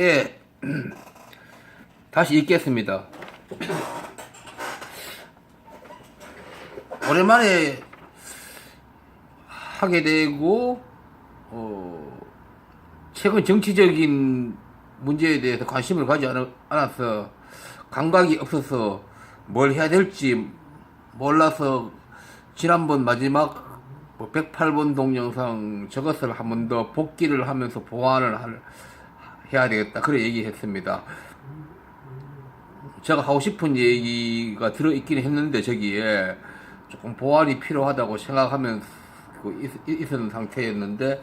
예, 다시 읽겠습니다. 오랜만에 하게 되고, 최근 정치적인 문제에 대해서 관심을 가지 않아서, 감각이 없어서 뭘 해야 될지 몰라서, 지난번 마지막 108번 동영상 저것을 한 번 더 복기를 하면서 해야 되겠다. 그래 얘기했습니다. 제가 하고 싶은 얘기가 들어있긴 했는데 저기에 조금 보완이 필요하다고 생각하면서 있었는 상태였는데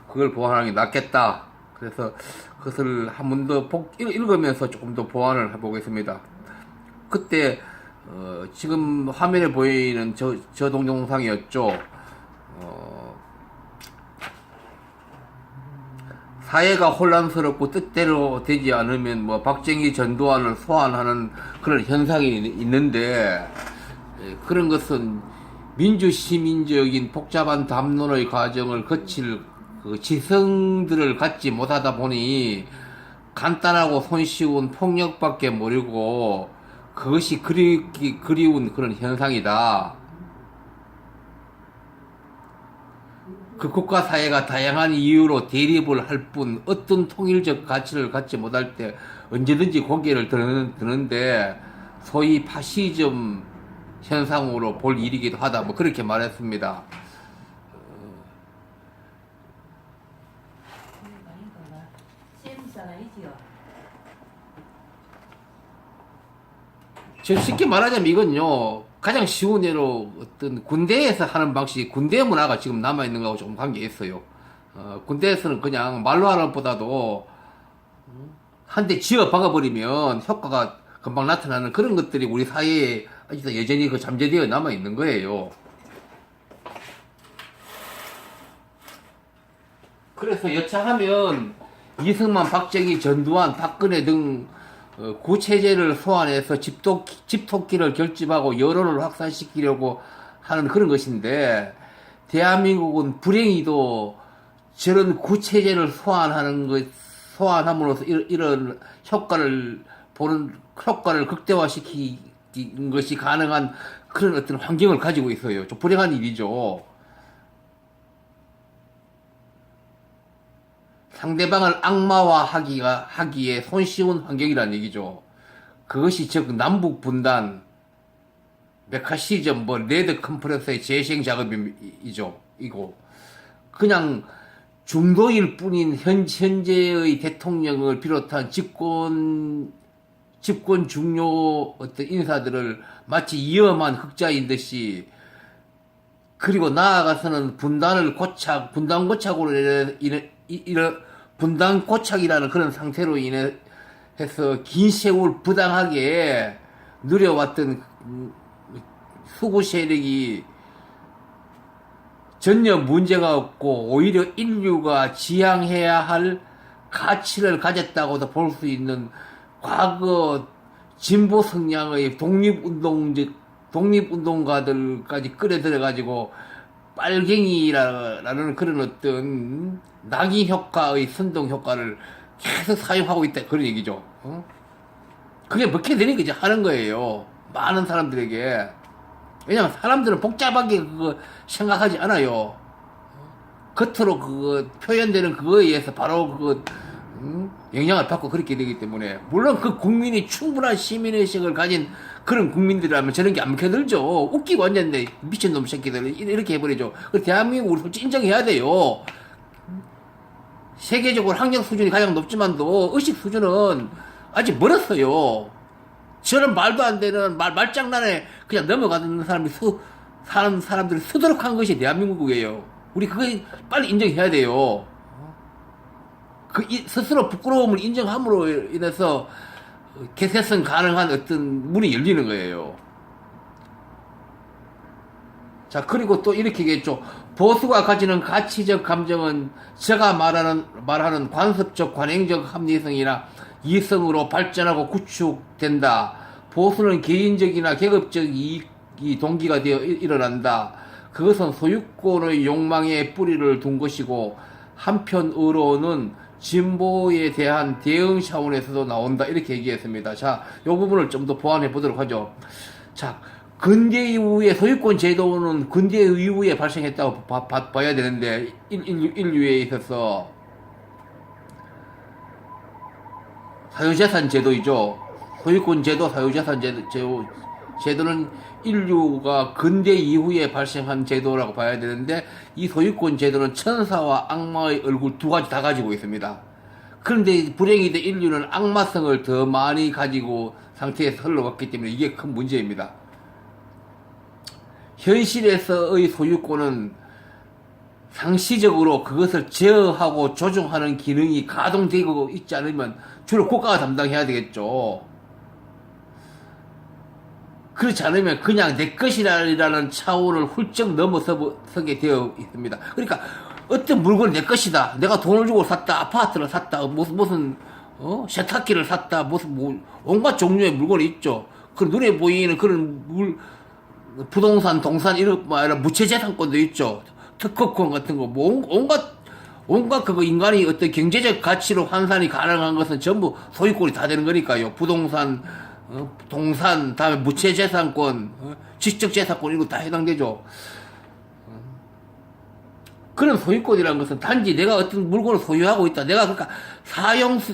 그걸 보완하는 게 낫겠다. 그래서 그것을 한 번 더 읽으면서 조금 더 보완을 해보겠습니다. 그때 지금 화면에 보이는 저 동영상이었죠. 사회가 혼란스럽고 뜻대로 되지 않으면 박정희 전두환을 소환하는 그런 현상이 있는데, 그런 것은 민주시민적인 복잡한 담론의 과정을 거칠 그 지성들을 갖지 못하다 보니 간단하고 손쉬운 폭력밖에 모르고 그것이 그리운 그런 현상이다. 그 국가 사회가 다양한 이유로 대립을 할 뿐 어떤 통일적 가치를 갖지 못할 때 언제든지 고개를 드는데 소위 파시즘 현상으로 볼 일이기도 하다. 그렇게 말했습니다. 쉽게 말하자면 이건요, 가장 쉬운 예로 어떤 군대에서 하는 방식, 군대 문화가 지금 남아있는 거하고 조금 관계 있어요. 군대에서는 그냥 말로 하는 것보다도 한 대 지어 박아버리면 효과가 금방 나타나는 그런 것들이 우리 사회에 아직도 여전히 잠재되어 남아있는 거예요. 그래서 여차하면 이승만, 박정희, 전두환, 박근혜 등 구체제를 소환해서 집토끼를 결집하고 여론을 확산시키려고 하는 그런 것인데, 대한민국은 불행히도 저런 구체제를 소환함으로써 이런 효과를 극대화시키는 것이 가능한 그런 어떤 환경을 가지고 있어요. 좀 불행한 일이죠. 상대방을 악마화하기에 손쉬운 환경이라는 얘기죠. 그것이 즉 남북 분단, 메카시즘, 레드 컴프레스의 재생 작업이죠. 그냥 중도일 뿐인 현재의 대통령을 비롯한 집권 중요 어떤 인사들을 마치 위험한 흑자인 듯이, 그리고 나아가서는 분단 고착이라는 그런 상태로 인해서 긴 세월 부당하게 누려왔던 수구 세력이 전혀 문제가 없고 오히려 인류가 지향해야 할 가치를 가졌다고도 볼 수 있는 과거 진보 성향의 독립운동가들까지 끌어들여가지고 빨갱이라는 그런 어떤 낙인 효과의 선동 효과를 계속 사용하고 있다, 그런 얘기죠. 그게 먹게 되니까 이제 하는 거예요, 많은 사람들에게. 왜냐면 사람들은 복잡하게 그거 생각하지 않아요. 겉으로 그거 표현되는 그거에 의해서 바로 영향을 받고 그렇게 되기 때문에, 물론 그 국민이 충분한 시민의식을 가진 그런 국민들이라면 저런 게 안 먹혀들죠. 웃기고 앉았는데 미친놈 새끼들 이렇게 해버리죠. 대한민국 우리 솔직히 인정해야 돼요. 세계적으로 학력 수준이 가장 높지만도 의식 수준은 아직 멀었어요. 저런 말도 안 되는 말장난에 그냥 넘어가는 사람들이 수두룩한 것이 대한민국이에요. 우리 그거 빨리 인정해야 돼요. 스스로 부끄러움을 인정함으로 인해서 개세성 가능한 어떤 문이 열리는 거예요. 자, 그리고 또 이렇게 얘기했죠. 보수가 가지는 가치적 감정은 제가 말하는 관습적 관행적 합리성이나 이성으로 발전하고 구축된다. 보수는 개인적이나 계급적 이익이 동기가 되어 일어난다. 그것은 소유권의 욕망에 뿌리를 둔 것이고, 한편으로는 진보에 대한 대응 차원에서도 나온다 이렇게 얘기했습니다. 자, 이 부분을 좀 더 보완해 보도록 하죠. 자, 근대 이후에 소유권 제도는 근대 이후에 발생했다고 봐야 되는데 인류에 있어서 사유재산 제도이죠. 소유권 제도, 사유재산 제도는 인류가 근대 이후에 발생한 제도라고 봐야 되는데 이 소유권 제도는 천사와 악마의 얼굴 두 가지 다 가지고 있습니다. 그런데 불행히도 인류는 악마성을 더 많이 가지고 상태에서 흘러갔기 때문에 이게 큰 문제입니다. 현실에서의 소유권은 상시적으로 그것을 제어하고 조종하는 기능이 가동되고 있지 않으면 주로 국가가 담당해야 되겠죠. 그렇지 않으면 그냥 내 것이라는 차원을 훌쩍 넘어서게 되어 있습니다. 그러니까 어떤 물건이 내 것이다. 내가 돈을 주고 샀다. 아파트를 샀다. 무슨 세탁기를 샀다. 무슨 온갖 종류의 물건이 있죠. 그 눈에 보이는 그런 부동산, 동산 이런 무채재산권도 있죠. 특허권 같은 거, 온갖 그거 인간이 어떤 경제적 가치로 환산이 가능한 것은 전부 소유권이 다 되는 거니까요. 부동산, 동산, 다음에 무채재산권, 지적재산권 이런 거 다 해당되죠. 그런 소유권이라는 것은 단지 내가 어떤 물건을 소유하고 있다. 내가 그러니까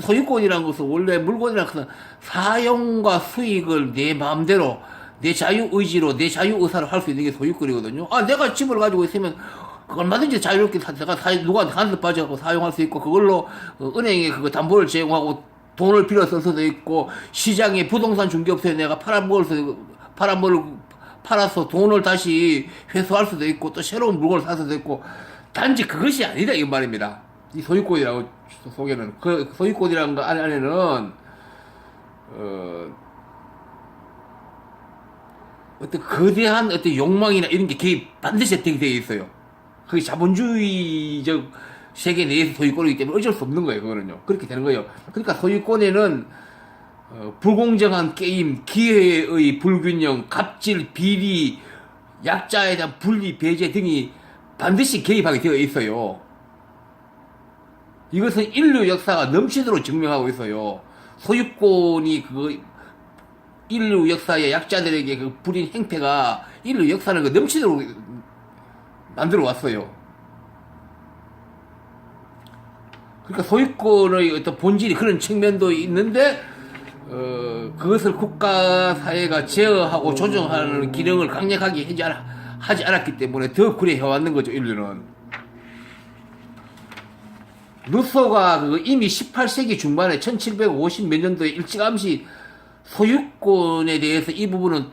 소유권이라는 것은 원래 물건이라는 것은 사용과 수익을 내 마음대로 내 자유의지로 내 자유의사를 할 수 있는 게 소유권이거든요. 아, 내가 집을 가지고 있으면 얼마든지 자유롭게 누가 간섭 빠져갖고 사용할 수 있고 그걸로 은행에 그거 담보를 제공하고 돈을 빌어 쓸 수도 있고 시장에 부동산 중개업소에 내가 팔아서 돈을 다시 회수할 수도 있고 또 새로운 물건을 살 수도 있고 단지 그것이 아니다 이 말입니다. 이 소유권이라고 속에는 그 소유권이라는 거 안에는 어떤 거대한 어떤 욕망이나 이런 게 개입 반드시 되어 있어요. 그게 자본주의적 세계 내에서 소유권이기 때문에 어쩔 수 없는 거예요. 그거는요. 그렇게 되는 거예요. 그러니까 소유권에는 불공정한 게임, 기회의 불균형, 갑질, 비리, 약자에 대한 분리, 배제 등이 반드시 개입하게 되어 있어요. 이것은 인류 역사가 넘치도록 증명하고 있어요. 소유권이 인류 역사의 약자들에게 그 부린 행태가 인류 역사는 넘치도록 만들어 왔어요. 그러니까 소유권의 어떤 본질이 그런 측면도 있는데, 그것을 국가 사회가 제어하고 조정하는 기능을 강력하게 하지 않았기 때문에 더 그래 해왔는 거죠, 인류는. 루소가 이미 18세기 중반에 1750 몇 년도에 일찌감치 소유권에 대해서 이 부분은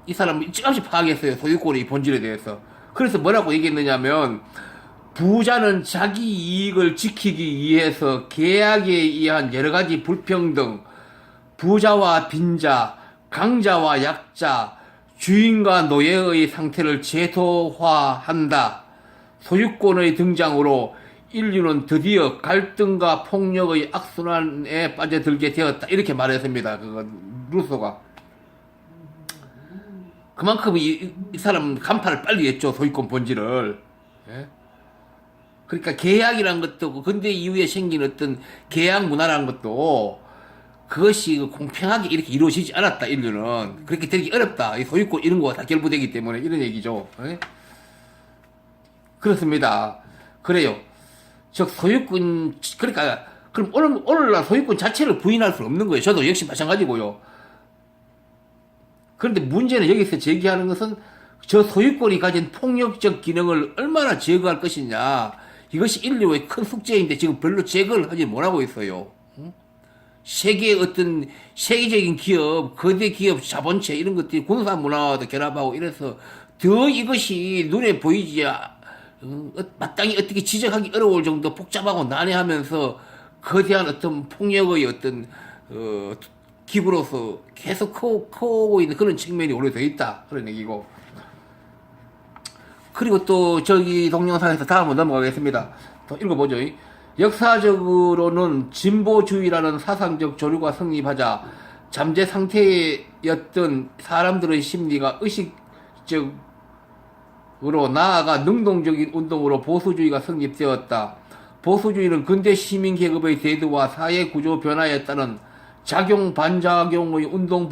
이 사람은 일찌감치 파악했어요. 소유권의 본질에 대해서. 그래서 뭐라고 얘기했느냐면 부자는 자기 이익을 지키기 위해서 계약에 의한 여러 가지 불평등, 부자와 빈자, 강자와 약자, 주인과 노예의 상태를 제도화한다. 소유권의 등장으로 인류는 드디어 갈등과 폭력의 악순환에 빠져들게 되었다. 이렇게 말했습니다. 루소가. 그만큼 이 사람은 간파를 빨리 했죠. 소유권 본질을. 예? 그러니까 계약이란 것도 근대 이후에 생긴 어떤 계약 문화라는 것도 그것이 공평하게 이렇게 이루어지지 않았다. 인류는 그렇게 되기 어렵다. 이 소유권 이런 거가 다 결부되기 때문에 이런 얘기죠. 예? 그렇습니다. 그래요. 즉 소유권 그러니까 그럼 오늘날 소유권 자체를 부인할 수 없는 거예요. 저도 역시 마찬가지고요. 그런데 문제는 여기서 제기하는 것은 저 소유권이 가진 폭력적 기능을 얼마나 제거할 것이냐. 이것이 인류의 큰 숙제인데 지금 별로 제거를 하지 못하고 있어요. 세계의 어떤 세계적인 기업, 거대 기업, 자본체 이런 것들이 군사 문화와도 결합하고 이래서 더 이것이 눈에 보이지 마땅히 어떻게 지적하기 어려울 정도 복잡하고 난해하면서 거대한 어떤 폭력의 어떤 기구로서 계속 커오고 있는 그런 측면이 오래되어 있다. 그런 얘기고. 그리고 또 저기 동영상에서 다음으로 넘어가겠습니다. 또 읽어보죠. 역사적으로는 진보주의라는 사상적 조류가 성립하자 잠재 상태였던 사람들의 심리가 의식적으로 나아가 능동적인 운동으로 보수주의가 성립되었다. 보수주의는 근대 시민 계급의 대두와 사회 구조 변화에 따른 작용 반작용의 운동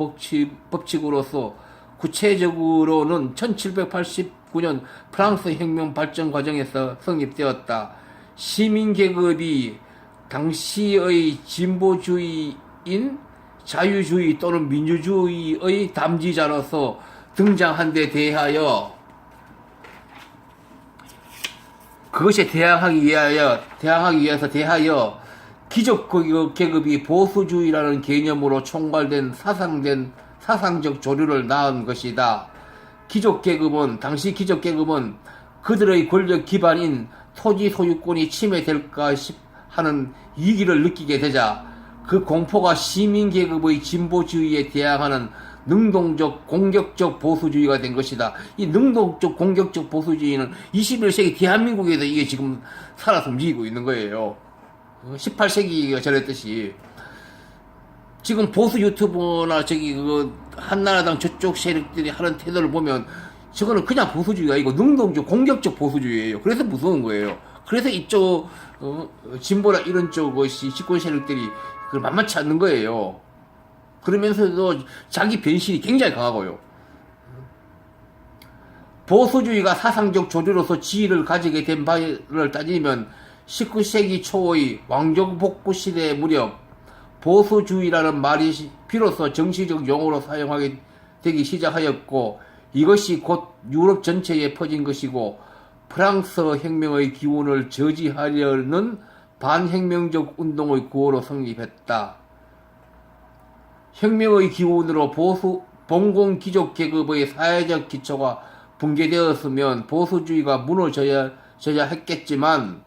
법칙으로서 구체적으로는 1789년 프랑스 혁명 발전 과정에서 성립되었다. 시민 계급이 당시의 진보주의인 자유주의 또는 민주주의의 담지자로서 등장한 데 대하여 그것에 대항하기 위해서 귀족 계급이 보수주의라는 개념으로 총괄된 사상적 조류를 낳은 것이다. 당시 귀족 계급은 그들의 권력 기반인 토지 소유권이 침해될까 하는 위기를 느끼게 되자 그 공포가 시민 계급의 진보주의에 대항하는 능동적 공격적 보수주의가 된 것이다. 이 능동적 공격적 보수주의는 21세기 대한민국에서 이게 지금 살아서 움직이고 있는 거예요. 18세기가 저랬듯이 지금 보수 유튜버나 한나라당 저쪽 세력들이 하는 태도를 보면 저거는 그냥 보수주의가 아니고 능동적 공격적 보수주의예요. 그래서 무서운 거예요. 그래서 이쪽 진보나 이런 쪽 것이 집권 세력들이 그걸 만만치 않는 거예요. 그러면서도 자기 변신이 굉장히 강하고요. 보수주의가 사상적 조류로서 지위를 가지게 된 바를 따지면 19세기 초의 왕정복부 시대 무렵 보수주의라는 말이 비로소 정치적 용어로 사용하게 되기 시작하였고 이것이 곧 유럽 전체에 퍼진 것이고 프랑스 혁명의 기운을 저지하려는 반혁명적 운동의 구호로 성립했다. 혁명의 기운으로 봉공 귀족 계급의 사회적 기초가 붕괴되었으면 보수주의가 무너져야 했겠지만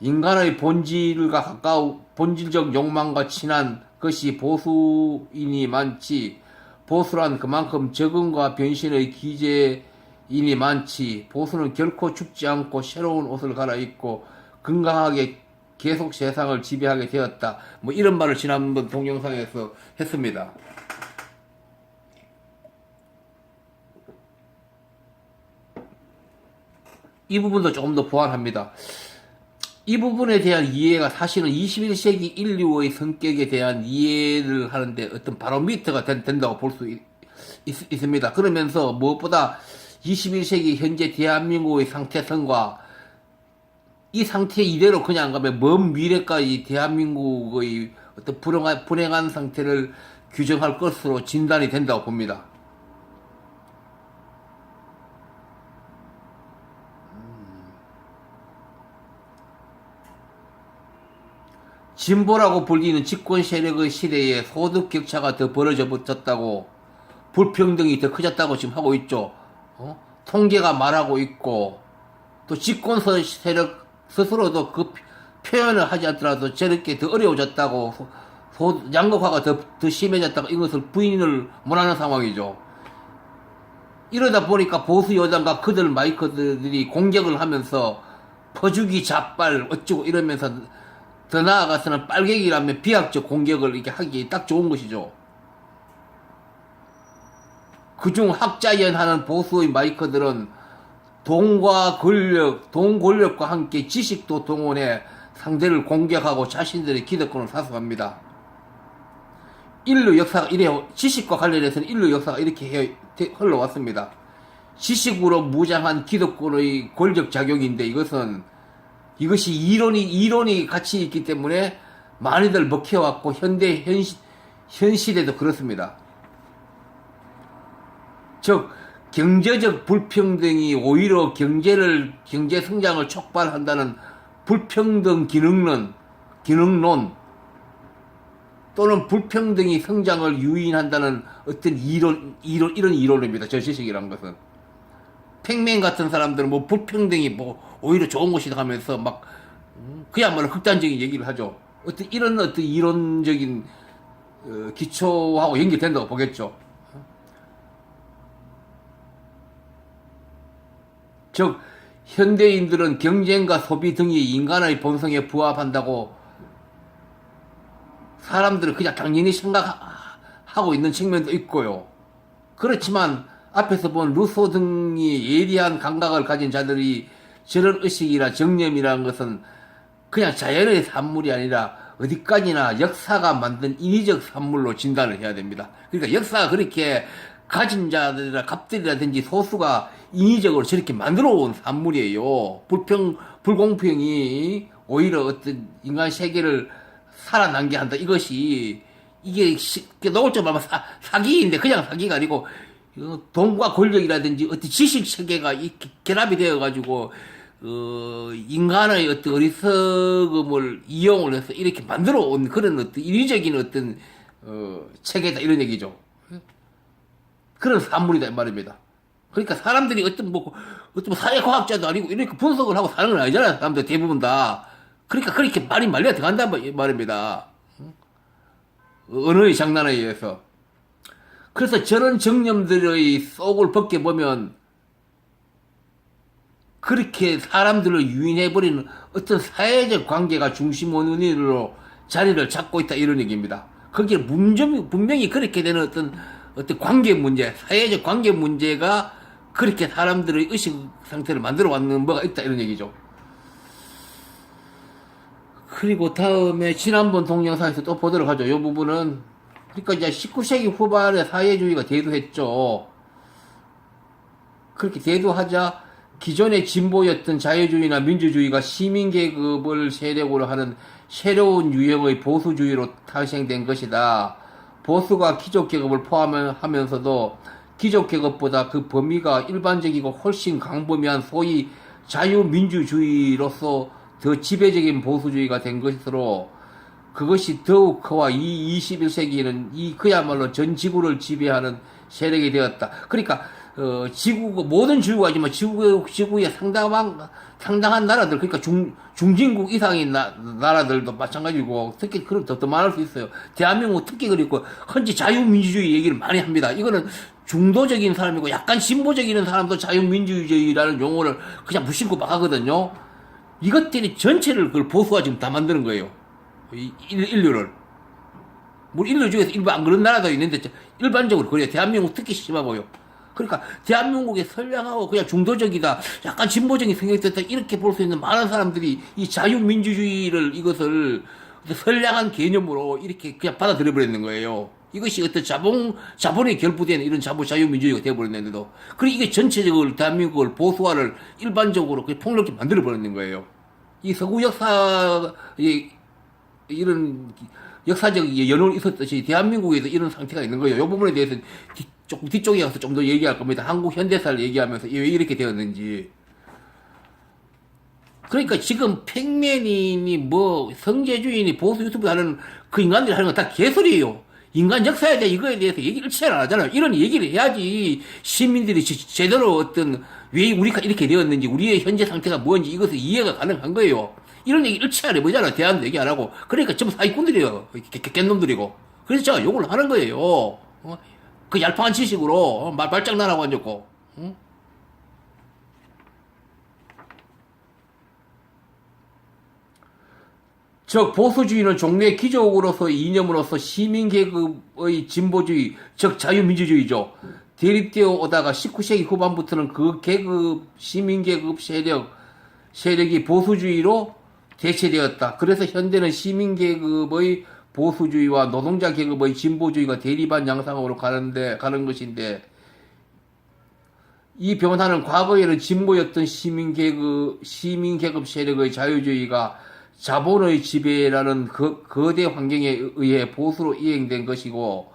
인간의 본질과 가까운 본질적 욕망과 친한 것이 보수인이 많지. 보수란 그만큼 적응과 변신의 기제인이 많지. 보수는 결코 죽지 않고 새로운 옷을 갈아입고 건강하게 계속 세상을 지배하게 되었다. 뭐 이런 말을 지난번 동영상에서 했습니다. 이 부분도 조금 더 보완합니다. 이 부분에 대한 이해가 사실은 21세기 인류의 성격에 대한 이해를 하는데 어떤 바로미터가 된다고 볼 수 있습니다. 그러면서 무엇보다 21세기 현재 대한민국의 상태성과 이 상태 이대로 그냥 가면 먼 미래까지 대한민국의 어떤 불행한 상태를 규정할 것으로 진단이 된다고 봅니다. 진보라고 불리는 집권 세력의 시대에 소득 격차가 더 벌어져 붙었다고, 불평등이 더 커졌다고 지금 하고 있죠. 통계가 말하고 있고, 또 집권 세력 스스로도 그 표현을 하지 않더라도 저렇게 더 어려워졌다고, 양극화가 더 심해졌다고 이것을 부인을 못하는 상황이죠. 이러다 보니까 보수 여당과 그들 마이크들이 공격을 하면서 퍼주기 자빨 어쩌고 이러면서 더 나아가서는 빨갱이라면 비약적 공격을 이렇게 하기 딱 좋은 것이죠. 그중 학자연하는 보수의 마이크들은 돈 권력과 함께 지식도 동원해 상대를 공격하고 자신들의 기득권을 사수합니다. 인류 역사가 지식과 관련해서는 인류 역사가 이렇게 흘러왔습니다. 지식으로 무장한 기득권의 권력 작용인데 이것이 이론이 같이 있기 때문에 많이들 먹혀왔고 현 시대도 그렇습니다. 즉 경제적 불평등이 오히려 경제 성장을 촉발한다는 불평등 기능론 또는 불평등이 성장을 유인한다는 어떤 이런 이론입니다. 저 지식이란 것은. 팽맨 같은 사람들은 뭐 불평등이 오히려 좋은 것이다 하면서 그야말로 극단적인 얘기를 하죠. 어떤 이론적인 기초하고 연결된다고 보겠죠. 즉 현대인들은 경쟁과 소비 등이 인간의 본성에 부합한다고 사람들은 그냥 당연히 생각하고 있는 측면도 있고요. 그렇지만 앞에서 본 루소 등이 예리한 감각을 가진 자들이 저런 의식이나 정념이라는 것은 그냥 자연의 산물이 아니라 어디까지나 역사가 만든 인위적 산물로 진단을 해야 됩니다. 그러니까 역사가 그렇게 가진 자들이나 갑들이라든지 소수가 인위적으로 저렇게 만들어 온 산물이에요. 불공평이 오히려 어떤 인간 세계를 살아남게 한다. 이것이, 이게 놓을 줄 알면 사기인데, 그냥 사기가 아니고, 돈과 권력이라든지 어떤 지식 체계가 결합이 되어가지고, 인간의 어떤 어리석음을 이용을 해서 이렇게 만들어 온 그런 어떤 인위적인 어떤, 체계다. 이런 얘기죠. 그런 산물이다. 이 말입니다. 그러니까 사람들이 어떤 사회과학자도 아니고 이렇게 분석을 하고 사는 건 아니잖아요. 사람들 대부분 다. 그러니까 그렇게 말이 말려야 들어간단 말입니다. 언어의 장난에 의해서. 그래서 저런 정념들의 속을 벗겨보면 그렇게 사람들을 유인해버리는 어떤 사회적 관계가 중심 원인으로 자리를 잡고 있다. 이런 얘기입니다. 거기에 분명히 그렇게 되는 어떤 관계 문제, 사회적 관계 문제가 그렇게 사람들의 의식 상태를 만들어 왔는 뭐가 있다. 이런 얘기죠. 그리고 다음에 지난번 동영상에서 또 보도록 하죠. 이 부분은, 그러니까 이제 19세기 후반에 사회주의가 대두했죠. 그렇게 대두하자 기존의 진보였던 자유주의나 민주주의가 시민계급을 세력으로 하는 새로운 유형의 보수주의로 탄생된 것이다. 보수가 귀족계급을 포함하면서도 귀족계급보다 그 범위가 일반적이고 훨씬 광범위한 소위 자유민주주의로서 더 지배적인 보수주의가 된 것으로 그것이 더욱 커와 이 21세기에는 그야말로 전 지구를 지배하는 세력이 되었다. 그러니까 모든 지구가지만 지구의 상당한 나라들, 그러니까 중진국 이상의 나라들도 마찬가지고, 특히 그럼 더 말할 수 있어요. 대한민국 특히 그리고 현재 자유민주주의 얘기를 많이 합니다. 이거는 중도적인 사람이고 약간 진보적인 사람도 자유민주주의라는 용어를 그냥 무심코 막 하거든요. 이것들이 전체를 그걸 보수가 지금 다 만드는 거예요. 인류를. 물론 인류 중에서 일부 안 그런 나라도 있는데 일반적으로 그래요. 대한민국 특히 심하고요. 그러니까 대한민국의 선량하고 그냥 중도적이다, 약간 진보적인 성격이 됐다, 이렇게 볼 수 있는 많은 사람들이 이 자유민주주의를 이것을 선량한 개념으로 이렇게 그냥 받아들여 버리는 거예요. 이것이 어떤 자본에 결부된 이런 자유민주주의가 되어버렸는데도, 그리고 이게 전체적으로 대한민국을 보수화를 일반적으로 그냥 폭넓게 만들어 버리는 거예요. 이 서구 역사의 이런 역사적 연원이 있었듯이 대한민국에도 이런 상태가 있는 거예요. 이 부분에 대해서 조금 뒤쪽에 가서 좀 더 얘기할 겁니다. 한국 현대사를 얘기하면서 왜 이렇게 되었는지. 그러니까 지금 팩맨이니 뭐 성재주의니 보수 유튜브 하는 그 인간들이 하는 건 다 개소리예요. 인간 역사에 대해 이거에 대해서 얘기를 안 하잖아요. 이런 얘기를 해야지 시민들이 제대로 어떤 왜 우리가 이렇게 되었는지, 우리의 현재 상태가 뭔지 이것을 이해가 가능한 거예요. 이런 얘기 일체 안 해보잖아요. 대한도 얘기 안 하고. 그러니까 전부 사기꾼들이에요. 깻놈들이고. 그래서 제가 욕을 하는 거예요. 그 얄팍한 지식으로 말장난하고 앉았고. 응? 즉 보수주의는 종래의 기족으로서의 이념으로서 시민계급의 진보주의, 즉 자유민주주의죠. 대립되어 오다가 19세기 후반부터는 그 계급, 시민계급 세력이 보수주의로 대체되었다. 그래서 현대는 시민계급의 보수주의와 노동자 계급의 진보주의가 대립한 양상으로 가는 것인데, 이 변화는 과거에는 진보였던 시민계급 세력의 자유주의가 자본의 지배라는 거대 환경에 의해 보수로 이행된 것이고,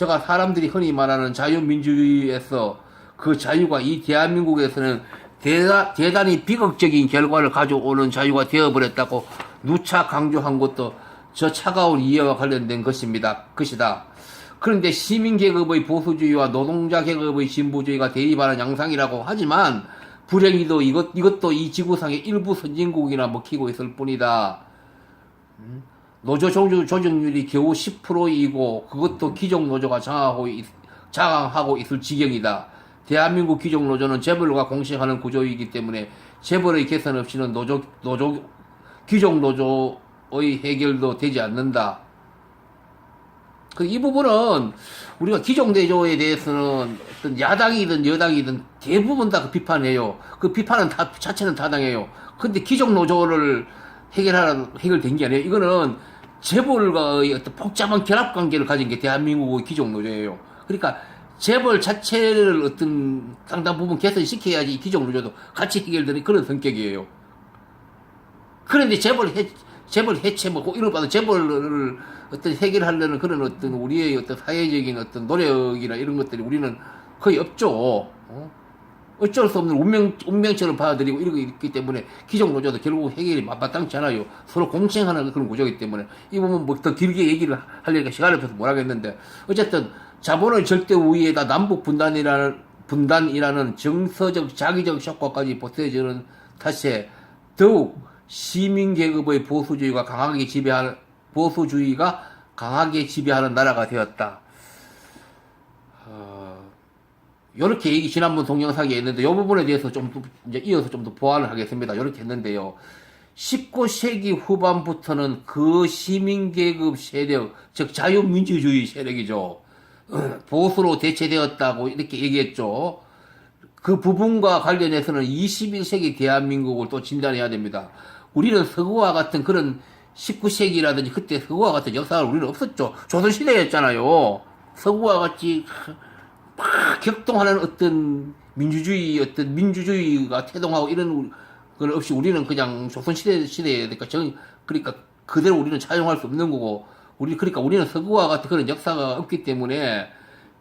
사람들이 흔히 말하는 자유민주주의에서 그 자유가 이 대한민국에서는 대단히 비극적인 결과를 가져오는 자유가 되어버렸다고 누차 강조한 것도 저 차가운 이해와 관련된 것이다. 그런데 시민계급의 보수주의와 노동자 계급의 진보주의가 대립하는 양상이라고 하지만, 불행히도 이것도 이 지구상의 일부 선진국이나 먹히고 있을 뿐이다. 노조 조직률이 겨우 10%이고 그것도 기존 노조가 장악하고 있을 지경이다. 대한민국 귀족 노조는 재벌과 공시하는 구조이기 때문에 재벌의 개선 없이는 귀족 노조의 해결도 되지 않는다. 이 부분은 우리가 기종대조에 대해서는 어떤 야당이든 여당이든 대부분 다 그 비판해요. 그 비판은 다, 자체는 타당해요. 근데 기종노조를 해결된 게 아니에요. 이거는 재벌과의 어떤 복잡한 결합 관계를 가진 게 대한민국의 기종노조예요. 그러니까 재벌 자체를 어떤 상당 부분 개선시켜야지 이 기종노조도 같이 해결되는 그런 성격이에요. 그런데 재벌 해체 뭐 이런 바도 재벌을 어떤 해결하려는 그런 어떤 우리의 어떤 사회적인 어떤 노력이나 이런 것들이 우리는 거의 없죠. 어쩔 수 없는 운명처럼 받아들이고 이러고 있기 때문에 기존 노조도 결국 해결이 마땅치 않아요. 서로 공생하는 그런 구조이기 때문에 이 부분 뭐 더 길게 얘기를 하려니까 시간이 없어서 못하겠는데 어쨌든 자본의 절대 우위에다 남북 분단이라는 정서적 자기적 효과까지 보태지는 탓에 더욱 시민계급의 보수주의가 강하게 지배하는 나라가 되었다. 요렇게 얘기 지난번 동영상에 있는데, 요 부분에 대해서 이제 이어서 좀 더 보완을 하겠습니다. 요렇게 했는데요. 19세기 후반부터는 그 시민계급 세력, 즉 자유민주주의 세력이죠. 보수로 대체되었다고 이렇게 얘기했죠. 그 부분과 관련해서는 21세기 대한민국을 또 진단해야 됩니다. 우리는 서구와 같은 그런 19세기라든지 그때 서구와 같은 역사가 우리는 없었죠. 조선시대였잖아요. 서구와 같이 막 격동하는 어떤 민주주의가 태동하고 이런 건 없이 우리는 그냥 조선시대니까 그러니까 그대로 우리는 차용할 수 없는 거고, 그러니까 우리는 서구와 같은 그런 역사가 없기 때문에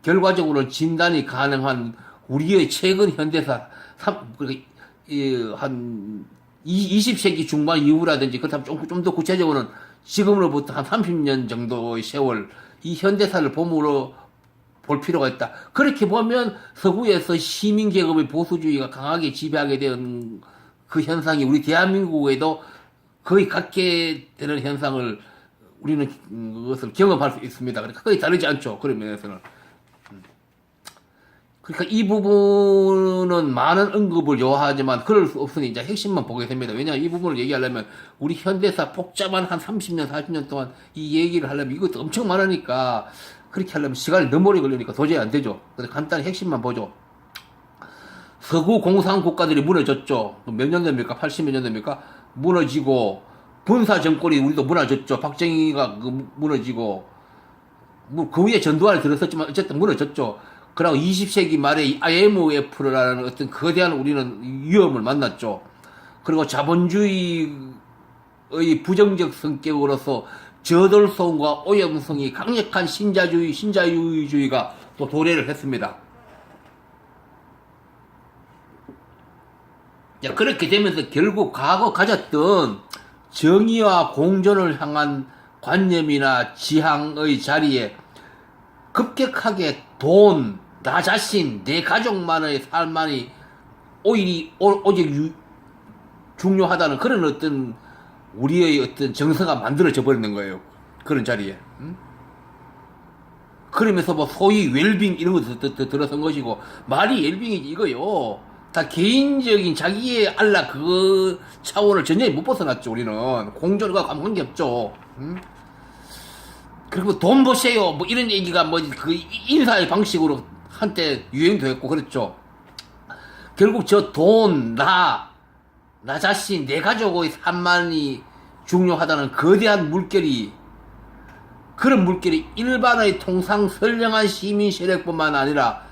결과적으로는 진단이 가능한 우리의 최근 현대사, 한 20세기 중반 이후라든지 그렇다면 좀 더 구체적으로는 지금으로부터 한 30년 정도의 세월, 이 현대사를 볼 필요가 있다. 그렇게 보면 서구에서 시민계급의 보수주의가 강하게 지배하게 된 그 현상이 우리 대한민국에도 거의 갖게 되는 현상을 우리는 그것을 경험할 수 있습니다. 그러니까 거의 다르지 않죠. 그런 면에서는. 그러니까 이 부분은 많은 언급을 요하지만 그럴 수 없으니 이제 핵심만 보겠습니다. 왜냐하면 이 부분을 얘기하려면 우리 현대사 복잡한 한 30년, 40년 동안 이 얘기를 하려면 이것도 엄청 많으니까 그렇게 하려면 시간이 너무 오래 걸리니까 도저히 안 되죠. 그래서 간단히 핵심만 보죠. 서구 공산 국가들이 무너졌죠. 몇 년 됩니까? 80몇 년 됩니까? 무너지고 군사 정권이 우리도 무너졌죠. 박정희가 무너지고 뭐 그 위에 전두환이 들었었지만 어쨌든 무너졌죠. 그리고 20세기 말에 IMF라는 어떤 거대한 우리는 위험을 만났죠. 그리고 자본주의의 부정적 성격으로서 저돌성과 오염성이 강력한 신자유주의가 또 도래를 했습니다. 자, 그렇게 되면서 결국 과거 가졌던 정의와 공존을 향한 관념이나 지향의 자리에 급격하게 돈, 나 자신, 내 가족만의 삶만이 오직 중요하다는 그런 어떤 우리의 어떤 정서가 만들어져 버리는 거예요. 그런 자리에. 그러면서 뭐 소위 웰빙 이런 것도 들어선 것이고, 말이 웰빙이지 이거요. 다 개인적인 자기의 알라 그 차원을 전혀 못 벗어났죠. 우리는 공존과 관계 없죠. 그리고 돈 버세요 뭐 이런 얘기가 뭐 그 인사의 방식으로 한때 유행도 했고 그랬죠. 결국 저 돈, 나 자신, 내 가족의 삶만이 중요하다는 거대한 그런 물결이 일반의 통상 선량한 시민 세력뿐만 아니라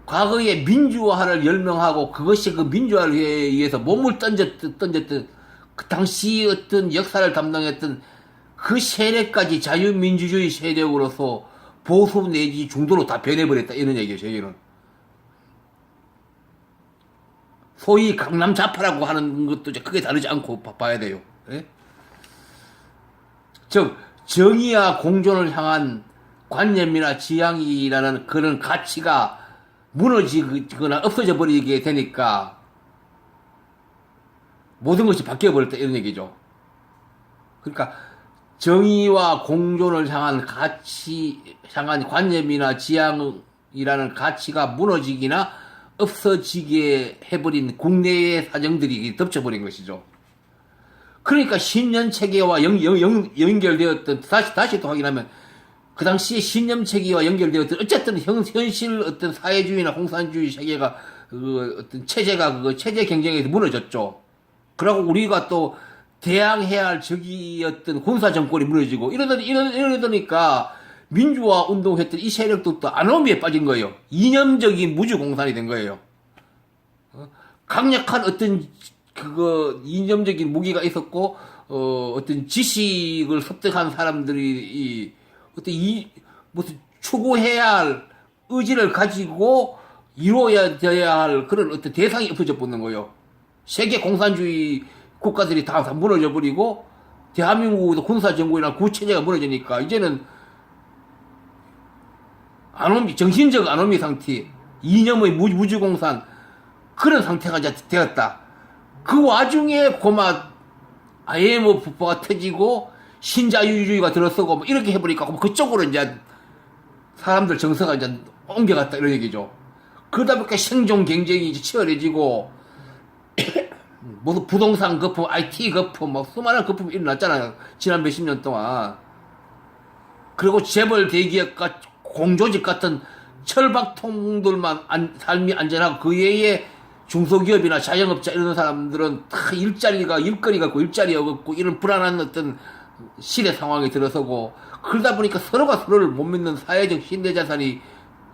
과거의 민주화를 열명하고 그것이 그 민주화를 위해서 몸을 던졌던 그 당시 어떤 역사를 담당했던 그 세력까지 자유민주주의 세력으로서 보수 내지 중도로 다 변해버렸다 이런 얘기예요. 저희는 소위 강남 좌파라고 하는 것도 크게 다르지 않고 봐야 돼요. 예? 즉 정의와 공존을 향한 관념이나 지향이라는 그런 가치가 무너지거나 없어져 버리게 되니까 모든 것이 바뀌어버렸다 이런 얘기죠. 그러니까 정의와 공존을 향한 관념이나 지향이라는 가치가 무너지기나 없어지게 해버린 국내의 사정들이 덮쳐버린 것이죠. 그러니까 신년 체계와 연결되었던, 다시 또 확인하면 그 당시에 신념체계와 연결되었던 어쨌든 현실 어떤 사회주의나 공산주의 세계가 그 어떤 체제가 그 체제 경쟁에서 무너졌죠. 그러고 우리가 또 대항해야 할 적이었던 군사 정권이 무너지고 이러니까 민주화 운동했던 이 세력도 또 아노미에 빠진 거예요. 이념적인 무주공산이 된 거예요. 강력한 어떤 그거 이념적인 무기가 있었고 어떤 지식을 습득한 사람들이 어떤 무슨 추구해야 할 의지를 가지고 이루어야 돼야 할 그런 어떤 대상이 엎어져 버는 거예요. 세계 공산주의 국가들이 다 무너져 버리고 대한민국도 군사 정권이나 구체제가 무너지니까 이제는 아노미 정신적 아노미 상태, 이념의 무주공산 그런 상태가 이제 되었다. 그 와중에 고마 IMF가 터지고 신자유주의가 들어서고 뭐 이렇게 해버리니까 뭐 그쪽으로 이제 사람들 정서가 이제 옮겨갔다 이런 얘기죠. 그러다 보니까 생존 경쟁이 이제 치열해지고 무슨 부동산 거품, IT 거품, 뭐 수많은 거품이 일어났잖아요. 지난 몇십 년 동안. 그리고 재벌 대기업과 공조직 같은 철박통들만 삶이 안전하고 그 외에 중소기업이나 자영업자 이런 사람들은 다 일거리가 없고 일자리가 없고 이런 불안한 어떤 시대 상황에 들어서고 그러다 보니까 서로가 서로를 못 믿는 사회적 신뢰자산이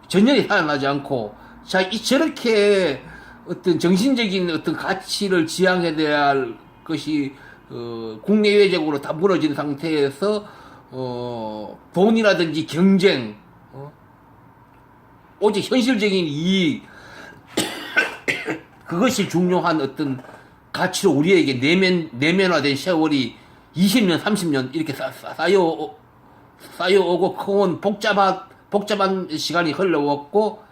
전혀 살아나지 않고 저렇게 어떤 정신적인 어떤 가치를 지향해야 할 것이 국내외적으로 다 무너진 상태에서 돈이라든지 경쟁 오직 현실적인 이익 그것이 중요한 어떤 가치로 우리에게 내면화된 세월이 20년, 30년 이렇게 쌓여오고 커온 복잡한 시간이 흘러왔고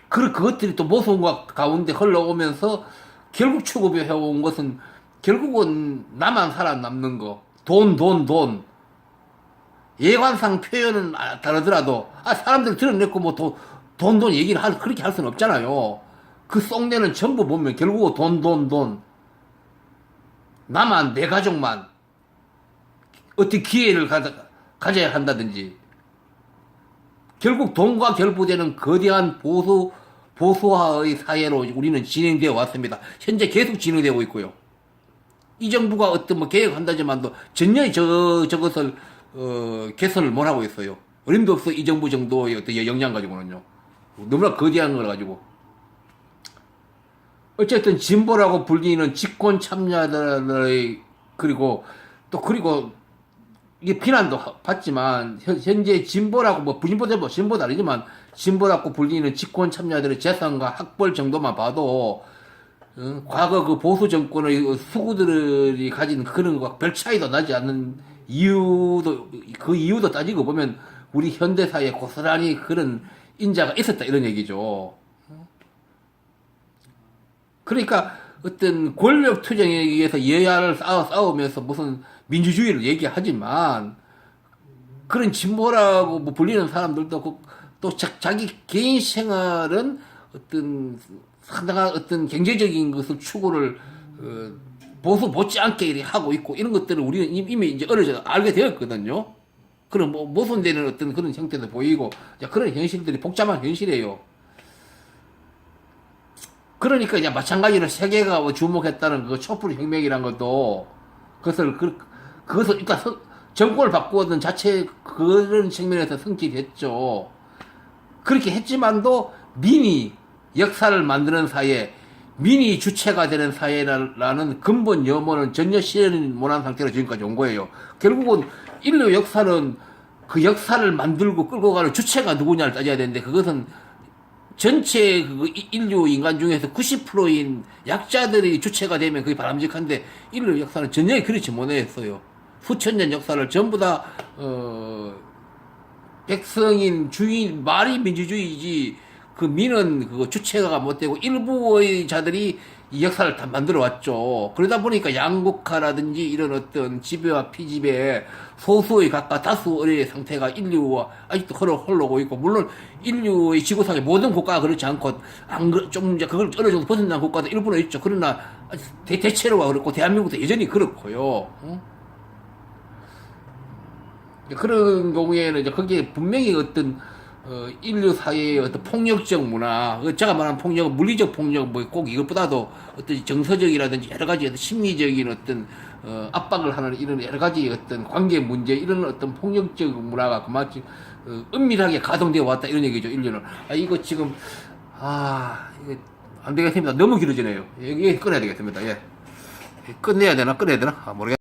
그것들이 또 모순과 가운데 흘러오면서 결국 추구해온 것은 결국은 나만 살아남는 거. 돈. 예관상 표현은 다르더라도 사람들 드러냈고 뭐 돈 얘기를 그렇게 할 수는 없잖아요. 그 속내는 전부 보면 결국 돈. 나만, 내 가족만 어떤 기회를 가져야 한다든지 결국 돈과 결부되는 거대한 보수화의 사회로 우리는 진행되어 왔습니다. 현재 계속 진행되고 있고요. 이 정부가 어떤 뭐 계획한다지만도 전혀 저것을 개선을 못 하고 있어요. 어림도 없어 이 정부 정도의 어떤 역량 가지고는요. 너무나 거대한 걸 가지고. 어쨌든 진보라고 불리는 집권 참여자들의 그리고 이게 비난도 받지만 현재 진보라고 뭐 진보도 아니지만 진보라고 불리는 집권 참여자들의 재산과 학벌 정도만 봐도 과거 그 보수 정권의 수구들이 가진 그런 것과 별 차이도 나지 않는 그 이유도 따지고 보면 우리 현대사에 고스란히 그런 인자가 있었다 이런 얘기죠. 그러니까 어떤 권력 투쟁에 의해서 여야를 싸우면서 무슨 민주주의를 얘기하지만 그런 진보라고 뭐 불리는 사람들도 또 자기 개인 생활은 어떤 상당한 어떤 경제적인 것을 추구를 보수 못지않게 하고 있고 이런 것들을 우리는 이미 이제 어려서 알게 되었거든요. 그런 뭐 모순되는 어떤 그런 형태도 보이고 그런 현실들이 복잡한 현실이에요. 그러니까 이제 마찬가지로 세계가 주목했다는 그 촛불 혁명이란 것도 그것을 일단 정권을 바꾸었던 자체 그런 측면에서 성취됐죠. 그렇게 했지만도 민이 역사를 만드는 사회, 민이 주체가 되는 사회라는 근본 염원은 전혀 실현 못한 상태로 지금까지 온 거예요. 결국은 인류 역사는 그 역사를 만들고 끌고 가는 주체가 누구냐를 따져야 되는데 그것은 전체 그 인류 인간 중에서 90%인 약자들이 주체가 되면 그게 바람직한데 인류 역사는 전혀 그렇지 못했어요. 수천 년 역사를 전부 다 백성인 주인 말이 민주주의지 그 민은 그 주체가 못 되고 일부의 자들이 이 역사를 다 만들어 왔죠. 그러다 보니까 양극화라든지 이런 어떤 지배와 피지배 소수의 각각 다수의 상태가 인류와 아직도 흘러오고 있고 물론 인류의 지구상의 모든 국가가 그렇지 않고 좀 이제 그걸 어느 정도 벗어난 국가도 일부는 있죠. 그러나 대체로가 그렇고 대한민국도 여전히 그렇고요. 그런 경우에는 이제 거기에 분명히 어떤 인류 사회의 어떤 폭력적 문화, 제가 말하는 폭력은 물리적 폭력, 뭐 꼭 이것보다도 어떤 정서적이라든지 여러 가지 어떤 심리적인 어떤 압박을 하는 이런 여러 가지 어떤 관계 문제, 이런 어떤 폭력적 문화가 그만큼 은밀하게 가동되어 왔다 이런 얘기죠. 인류는. 이거 지금 이거 안 되겠습니다. 너무 길어지네요. 여기 끊어야 되겠습니다. 예. 끝내야 되나 모르겠.